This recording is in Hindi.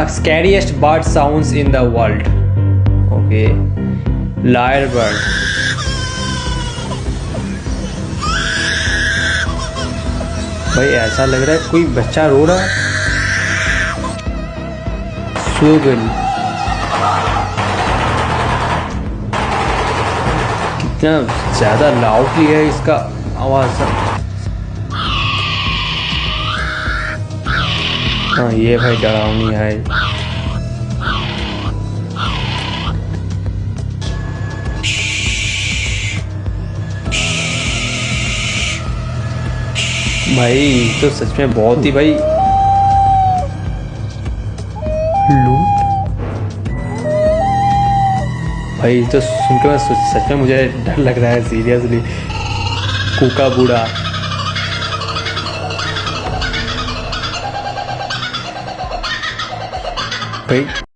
scariest bird sounds in the world. Okay, lyre bird. भाई ऐसा लग रहा है कोई बच्चा रो रहा है। सुगल, कितना ज्यादा लाउडली है इसका आवाज। हाँ ये भाई डरावनी है। भाई तो सच में बहुत ही भाई लूट। भाई तो सुन के मैं सच में मुझे डर लग रहा है सीरियसली। कूका बूढ़ा भाई।